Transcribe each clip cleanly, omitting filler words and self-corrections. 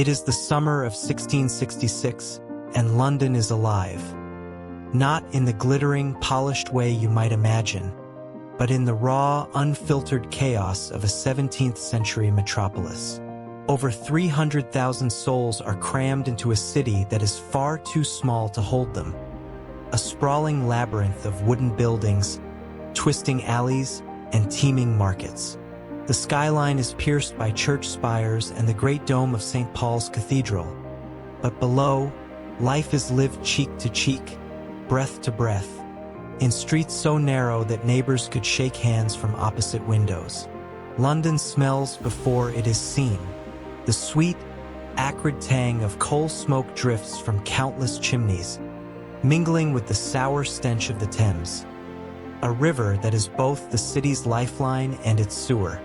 It is the summer of 1666, and London is alive. Not in the glittering, polished way you might imagine, but in the raw, unfiltered chaos of a 17th-century metropolis. Over 300,000 souls are crammed into a city that is far too small to hold them. A sprawling labyrinth of wooden buildings, twisting alleys, and teeming markets. The skyline is pierced by church spires and the great dome of St. Paul's Cathedral. But below, life is lived cheek to cheek, breath to breath, in streets so narrow that neighbors could shake hands from opposite windows. London smells before it is seen. The sweet, acrid tang of coal smoke drifts from countless chimneys, mingling with the sour stench of the Thames, a river that is both the city's lifeline and its sewer.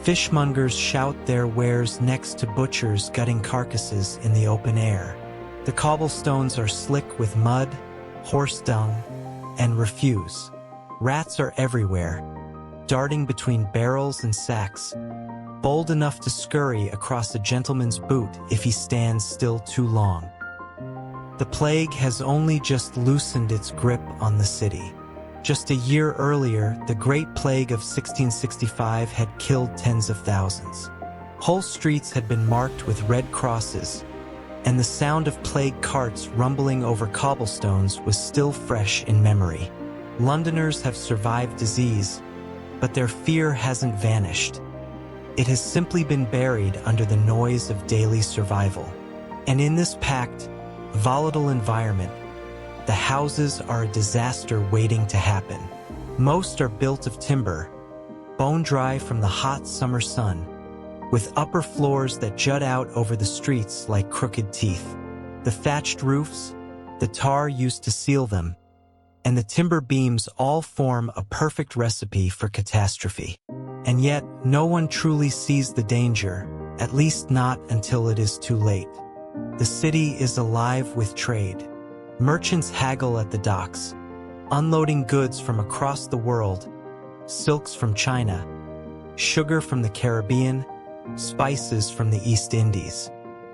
Fishmongers shout their wares next to butchers gutting carcasses in the open air. The cobblestones are slick with mud, horse dung, and refuse. Rats are everywhere, darting between barrels and sacks, bold enough to scurry across a gentleman's boot if he stands still too long. The plague has only just loosened its grip on the city. Just a year earlier, the Great Plague of 1665 had killed tens of thousands. Whole streets had been marked with red crosses, and the sound of plague carts rumbling over cobblestones was still fresh in memory. Londoners have survived disease, but their fear hasn't vanished. It has simply been buried under the noise of daily survival. And in this packed, volatile environment, the houses are a disaster waiting to happen. Most are built of timber, bone dry from the hot summer sun, with upper floors that jut out over the streets like crooked teeth. The thatched roofs, the tar used to seal them, and the timber beams all form a perfect recipe for catastrophe. And yet, no one truly sees the danger, at least not until it is too late. The city is alive with trade. Merchants haggle at the docks, unloading goods from across the world, silks from China, sugar from the Caribbean, spices from the East Indies.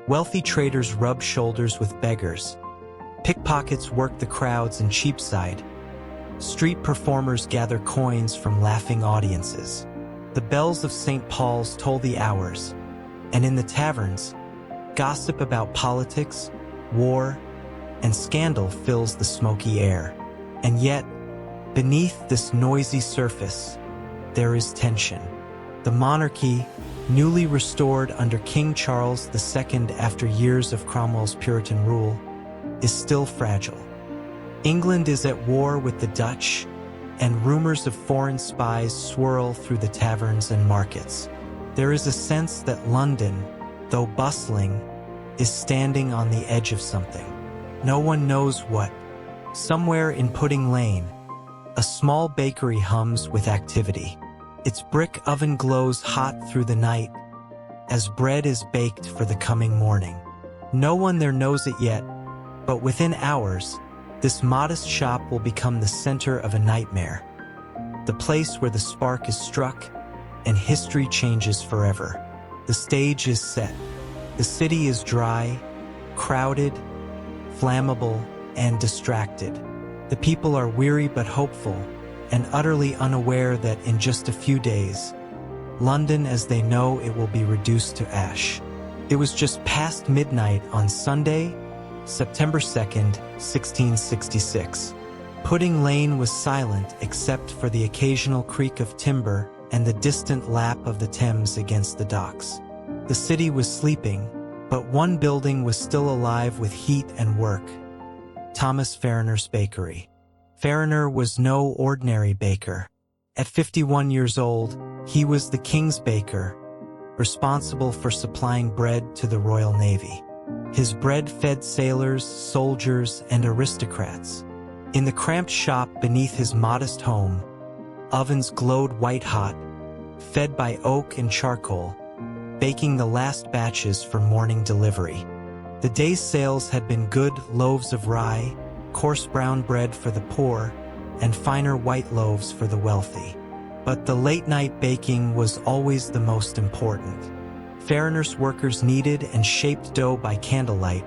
Wealthy traders rub shoulders with beggars. Pickpockets work the crowds in Cheapside. Street performers gather coins from laughing audiences. The bells of St. Paul's toll the hours, and in the taverns, gossip about politics, war, and scandal fills the smoky air. And yet, beneath this noisy surface, there is tension. The monarchy, newly restored under King Charles II after years of Cromwell's Puritan rule, is still fragile. England is at war with the Dutch, and rumors of foreign spies swirl through the taverns and markets. There is a sense that London, though bustling, is standing on the edge of something. No one knows what. Somewhere in Pudding Lane, a small bakery hums with activity. Its brick oven glows hot through the night, as bread is baked for the coming morning. No one there knows it yet, but within hours, this modest shop will become the center of a nightmare. The place where the spark is struck and history changes forever. The stage is set. The city is dry, crowded, flammable, and distracted. The people are weary but hopeful, and utterly unaware that in just a few days, London as they know it will be reduced to ash. It was just past midnight on Sunday, September 2nd, 1666. Pudding Lane was silent except for the occasional creak of timber and the distant lap of the Thames against the docks. The city was sleeping, but one building was still alive with heat and work: Thomas Farriner's bakery. Farriner was no ordinary baker. At 51 years old, he was the king's baker, responsible for supplying bread to the Royal Navy. His bread fed sailors, soldiers, and aristocrats. In the cramped shop beneath his modest home, ovens glowed white-hot, fed by oak and charcoal, baking the last batches for morning delivery. The day's sales had been good loaves of rye, coarse brown bread for the poor, and finer white loaves for the wealthy. But the late-night baking was always the most important. Farriner's workers kneaded and shaped dough by candlelight,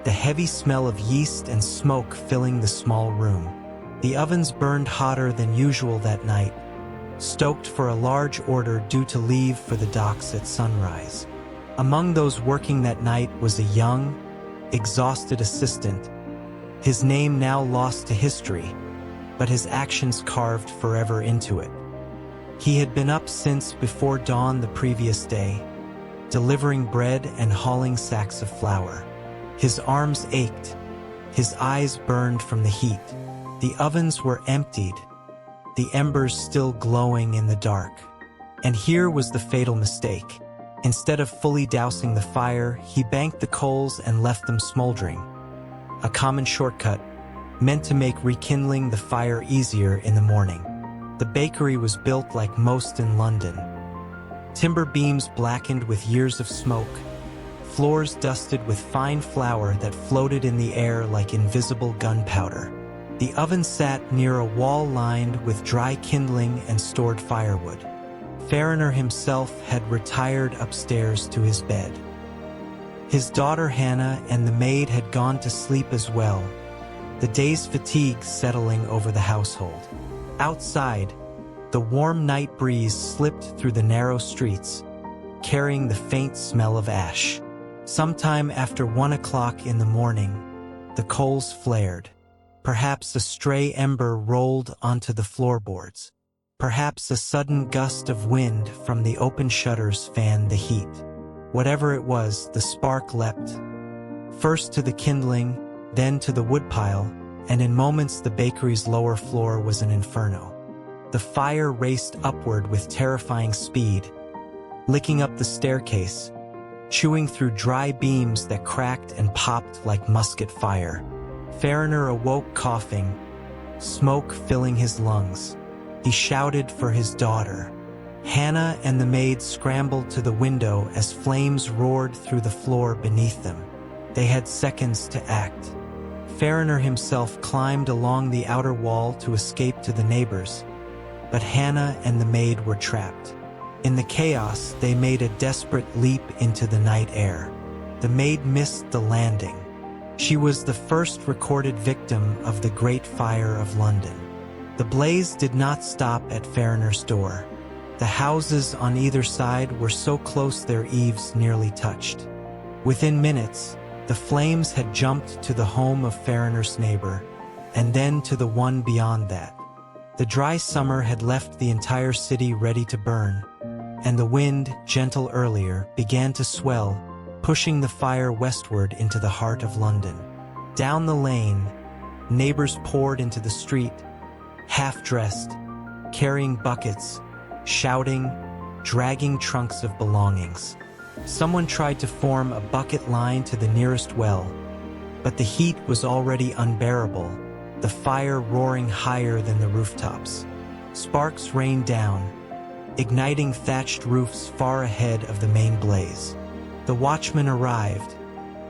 the heavy smell of yeast and smoke filling the small room. The ovens burned hotter than usual that night, stoked for a large order due to leave for the docks at sunrise. Among those working that night was a young, exhausted assistant, his name now lost to history, but his actions carved forever into it. He had been up since before dawn the previous day, delivering bread and hauling sacks of flour. His arms ached, his eyes burned from the heat. The ovens were emptied, the embers still glowing in the dark. And here was the fatal mistake. Instead of fully dousing the fire, he banked the coals and left them smoldering. A common shortcut, meant to make rekindling the fire easier in the morning. The bakery was built like most in London. Timber beams blackened with years of smoke, floors dusted with fine flour that floated in the air like invisible gunpowder. The oven sat near a wall lined with dry kindling and stored firewood. Farriner himself had retired upstairs to his bed. His daughter Hannah and the maid had gone to sleep as well, the day's fatigue settling over the household. Outside, the warm night breeze slipped through the narrow streets, carrying the faint smell of ash. Sometime after 1 o'clock in the morning, the coals flared. Perhaps a stray ember rolled onto the floorboards. Perhaps a sudden gust of wind from the open shutters fanned the heat. Whatever it was, the spark leapt. First to the kindling, then to the woodpile, and in moments the bakery's lower floor was an inferno. The fire raced upward with terrifying speed, licking up the staircase, chewing through dry beams that cracked and popped like musket fire. Farriner awoke coughing, smoke filling his lungs. He shouted for his daughter. Hannah and the maid scrambled to the window as flames roared through the floor beneath them. They had seconds to act. Farriner himself climbed along the outer wall to escape to the neighbors, but Hannah and the maid were trapped. In the chaos, they made a desperate leap into the night air. The maid missed the landing. She was the first recorded victim of the Great Fire of London. The blaze did not stop at Farriner's door. The houses on either side were so close their eaves nearly touched. Within minutes, the flames had jumped to the home of Farriner's neighbor, and then to the one beyond that. The dry summer had left the entire city ready to burn, and the wind, gentle earlier, began to swell, pushing the fire westward into the heart of London. Down the lane, neighbors poured into the street, half-dressed, carrying buckets, shouting, dragging trunks of belongings. Someone tried to form a bucket line to the nearest well, but the heat was already unbearable, the fire roaring higher than the rooftops. Sparks rained down, igniting thatched roofs far ahead of the main blaze. The watchmen arrived,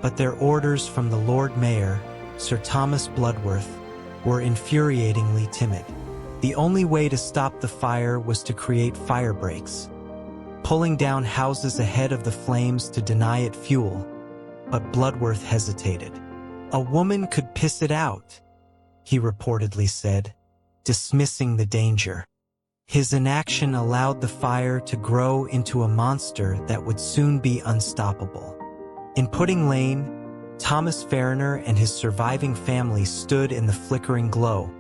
but their orders from the Lord Mayor, Sir Thomas Bloodworth, were infuriatingly timid. The only way to stop the fire was to create fire breaks, pulling down houses ahead of the flames to deny it fuel, but Bloodworth hesitated. "A woman could piss it out," he reportedly said, dismissing the danger. His inaction allowed the fire to grow into a monster that would soon be unstoppable. In Pudding Lane, Thomas Farriner and his surviving family stood in the flickering glow,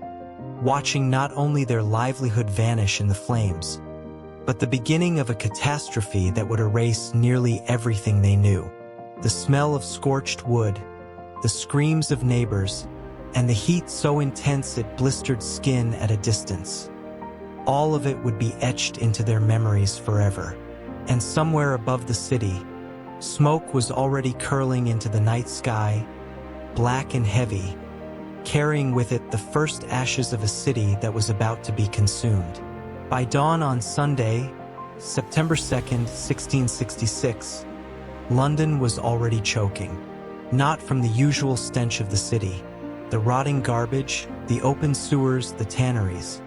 watching not only their livelihood vanish in the flames, but the beginning of a catastrophe that would erase nearly everything they knew. The smell of scorched wood, the screams of neighbors, and the heat so intense it blistered skin at a distance. All of it would be etched into their memories forever. And somewhere above the city, smoke was already curling into the night sky, black and heavy, carrying with it the first ashes of a city that was about to be consumed. By dawn on Sunday, September 2nd, 1666, London was already choking. Not from the usual stench of the city, the rotting garbage, the open sewers, the tanneries,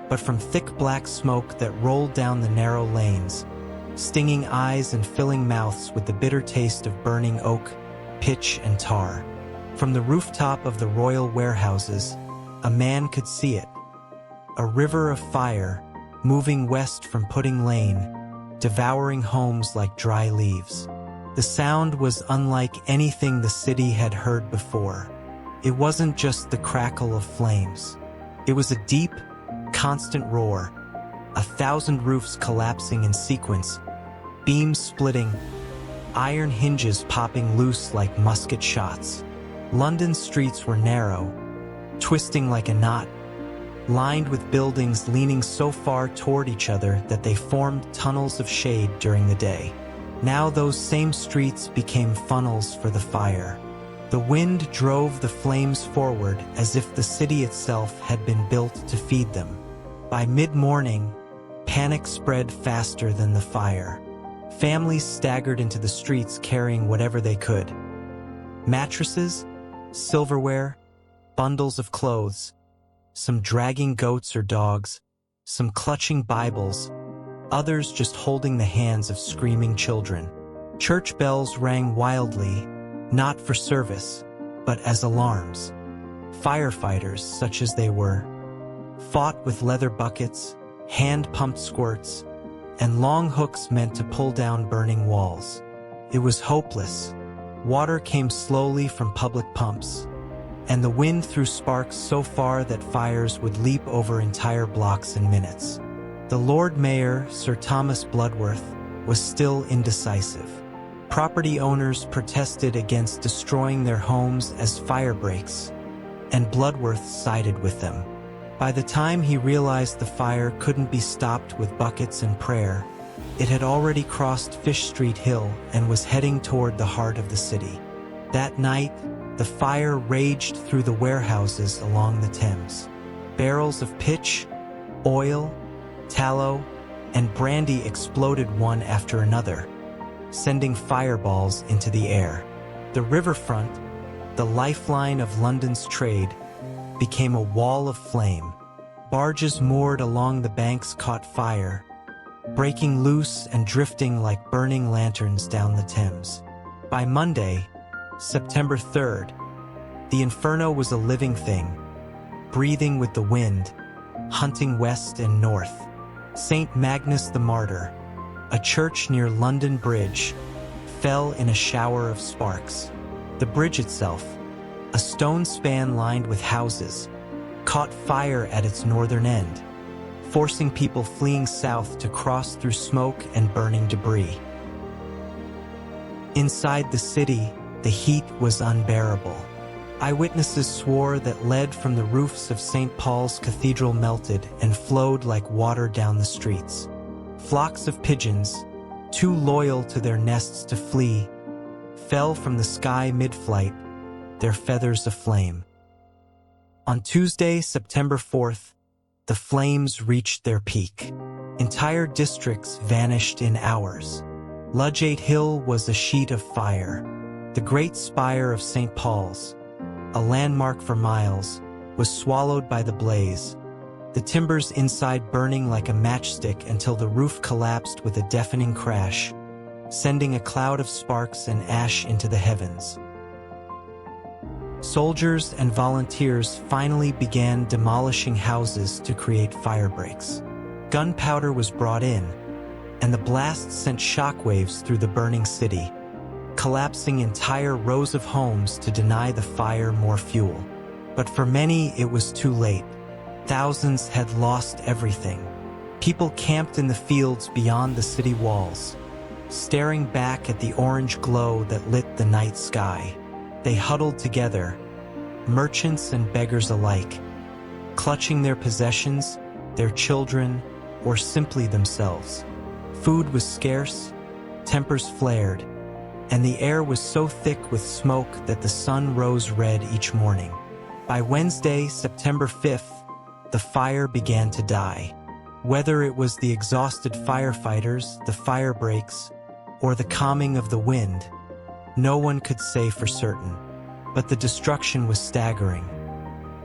but from thick black smoke that rolled down the narrow lanes, stinging eyes and filling mouths with the bitter taste of burning oak, pitch, and tar. From the rooftop of the royal warehouses, a man could see it. A river of fire, moving west from Pudding Lane, devouring homes like dry leaves. The sound was unlike anything the city had heard before. It wasn't just the crackle of flames. It was a deep, constant roar, 1,000 roofs collapsing in sequence, beams splitting, iron hinges popping loose like musket shots. London's streets were narrow, twisting like a knot, lined with buildings leaning so far toward each other that they formed tunnels of shade during the day. Now those same streets became funnels for the fire. The wind drove the flames forward as if the city itself had been built to feed them. By mid-morning, panic spread faster than the fire. Families staggered into the streets carrying whatever they could. Mattresses, silverware, bundles of clothes, some dragging goats or dogs, some clutching Bibles, others just holding the hands of screaming children. Church bells rang wildly, not for service, but as alarms. Firefighters, such as they were, fought with leather buckets, hand-pumped squirts, and long hooks meant to pull down burning walls. It was hopeless. Water came slowly from public pumps, and the wind threw sparks so far that fires would leap over entire blocks in minutes. The Lord Mayor, Sir Thomas Bloodworth, was still indecisive. Property owners protested against destroying their homes as fire breaks, and Bloodworth sided with them. By the time he realized the fire couldn't be stopped with buckets and prayer, it had already crossed Fish Street Hill and was heading toward the heart of the city. That night, the fire raged through the warehouses along the Thames. Barrels of pitch, oil, tallow, and brandy exploded one after another, sending fireballs into the air. The riverfront, the lifeline of London's trade, became a wall of flame. Barges moored along the banks caught fire, breaking loose and drifting like burning lanterns down the Thames. By Monday, September 3rd, the inferno was a living thing, breathing with the wind, hunting west and north. St. Magnus the Martyr, a church near London Bridge, fell in a shower of sparks. The bridge itself, a stone span lined with houses, caught fire at its northern end, forcing people fleeing south to cross through smoke and burning debris. Inside the city, the heat was unbearable. Eyewitnesses swore that lead from the roofs of St. Paul's Cathedral melted and flowed like water down the streets. Flocks of pigeons, too loyal to their nests to flee, fell from the sky mid-flight, their feathers aflame. On Tuesday, September 4th, the flames reached their peak. Entire districts vanished in hours. Ludgate Hill was a sheet of fire. The great spire of St. Paul's, a landmark for miles, was swallowed by the blaze, the timbers inside burning like a matchstick until the roof collapsed with a deafening crash, sending a cloud of sparks and ash into the heavens. Soldiers and volunteers finally began demolishing houses to create firebreaks. Gunpowder was brought in, and the blast sent shockwaves through the burning city, collapsing entire rows of homes to deny the fire more fuel. But for many, it was too late. Thousands had lost everything. People camped in the fields beyond the city walls, staring back at the orange glow that lit the night sky. They huddled together, merchants and beggars alike, clutching their possessions, their children, or simply themselves. Food was scarce, tempers flared, and the air was so thick with smoke that the sun rose red each morning. By Wednesday, September 5th, the fire began to die. Whether it was the exhausted firefighters, the fire breaks, or the calming of the wind, no one could say for certain. But the destruction was staggering.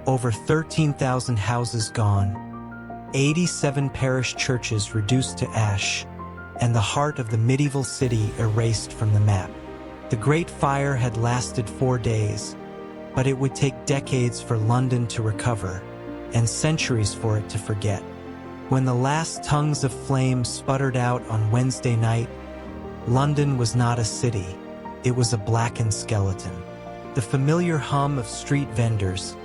Over 13,000 houses gone, 87 parish churches reduced to ash, and the heart of the medieval city erased from the map. The Great Fire had lasted 4 days, but it would take decades for London to recover, and centuries for it to forget. When the last tongues of flame sputtered out on Wednesday night, London was not a city, it was a blackened skeleton. The familiar hum of street vendors,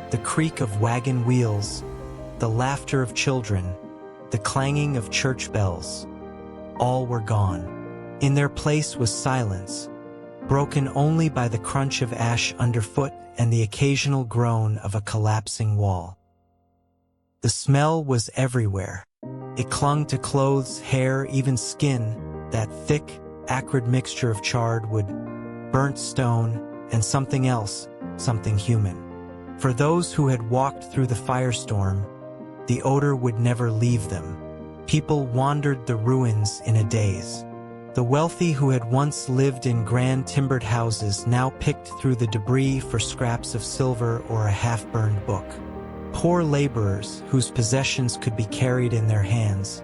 the creak of wagon wheels, the laughter of children, the clanging of church bells, all were gone. In their place was silence, broken only by the crunch of ash underfoot and the occasional groan of a collapsing wall. The smell was everywhere. It clung to clothes, hair, even skin, that thick, acrid mixture of charred wood, burnt stone, and something else, something human. For those who had walked through the firestorm, the odor would never leave them. People wandered the ruins in a daze. The wealthy who had once lived in grand timbered houses now picked through the debris for scraps of silver or a half-burned book. Poor laborers, whose possessions could be carried in their hands,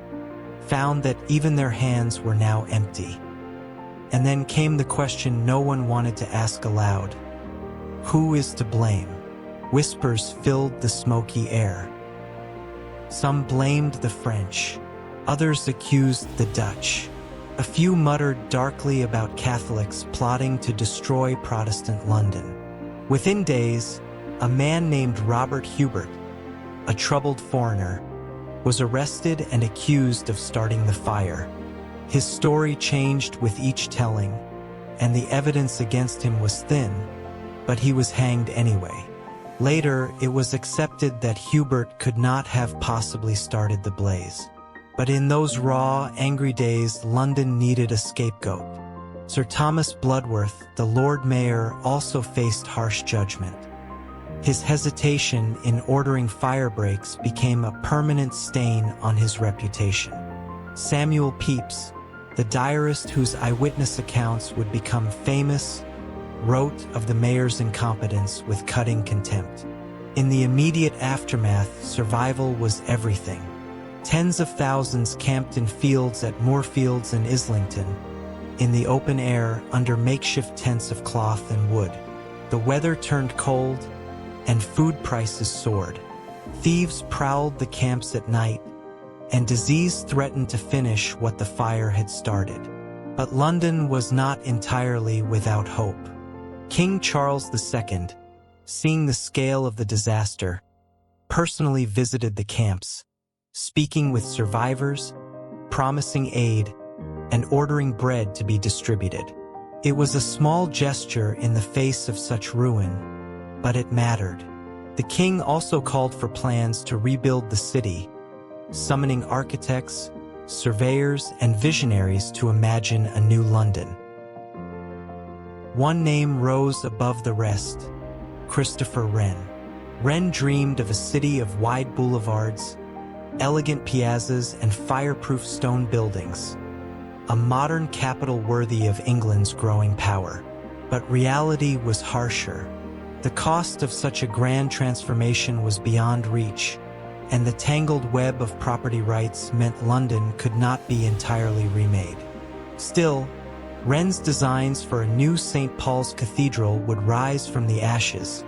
found that even their hands were now empty. And then came the question no one wanted to ask aloud. Who is to blame? Whispers filled the smoky air. Some blamed the French. Others accused the Dutch. A few muttered darkly about Catholics plotting to destroy Protestant London. Within days, a man named Robert Hubert, a troubled foreigner, was arrested and accused of starting the fire. His story changed with each telling, and the evidence against him was thin, but he was hanged anyway. Later, it was accepted that Hubert could not have possibly started the blaze. But in those raw, angry days, London needed a scapegoat. Sir Thomas Bloodworth, the Lord Mayor, also faced harsh judgment. His hesitation in ordering fire breaks became a permanent stain on his reputation. Samuel Pepys, the diarist whose eyewitness accounts would become famous, wrote of the mayor's incompetence with cutting contempt. In the immediate aftermath, survival was everything. Tens of thousands camped in fields at Moorfields and Islington, in the open air under makeshift tents of cloth and wood. The weather turned cold, and food prices soared. Thieves prowled the camps at night, and disease threatened to finish what the fire had started. But London was not entirely without hope. King Charles II, seeing the scale of the disaster, personally visited the camps, speaking with survivors, promising aid, and ordering bread to be distributed. It was a small gesture in the face of such ruin, but it mattered. The king also called for plans to rebuild the city, summoning architects, surveyors, and visionaries to imagine a new London. One name rose above the rest: Christopher Wren. Wren dreamed of a city of wide boulevards, elegant piazzas, and fireproof stone buildings, a modern capital worthy of England's growing power. But reality was harsher. The cost of such a grand transformation was beyond reach, and the tangled web of property rights meant London could not be entirely remade. Still, Wren's designs for a new St. Paul's Cathedral would rise from the ashes,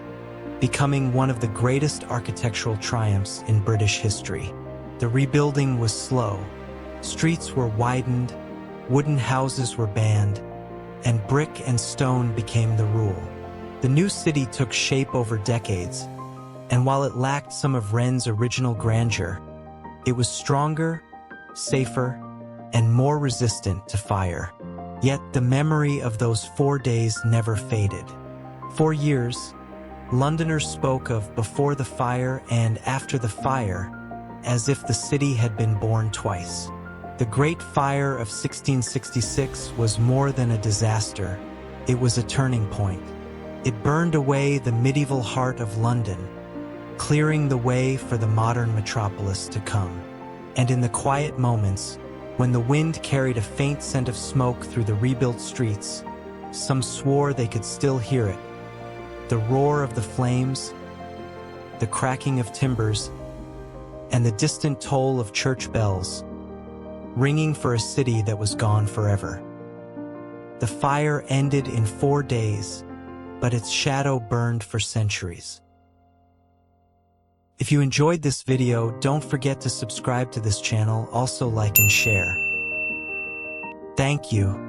becoming one of the greatest architectural triumphs in British history. The rebuilding was slow. Streets were widened, wooden houses were banned, and brick and stone became the rule. The new city took shape over decades, and while it lacked some of Wren's original grandeur, it was stronger, safer, and more resistant to fire. Yet the memory of those 4 days never faded. For years, Londoners spoke of before the fire and after the fire as if the city had been born twice. The Great Fire of 1666 was more than a disaster. It was a turning point. It burned away the medieval heart of London, clearing the way for the modern metropolis to come. And in the quiet moments, when the wind carried a faint scent of smoke through the rebuilt streets, some swore they could still hear it. The roar of the flames, the cracking of timbers, and the distant toll of church bells. ringing for a city that was gone forever. The fire ended in 4 days, but its shadow burned for centuries. If you enjoyed this video, don't forget to subscribe to this channel, also like and share. Thank you.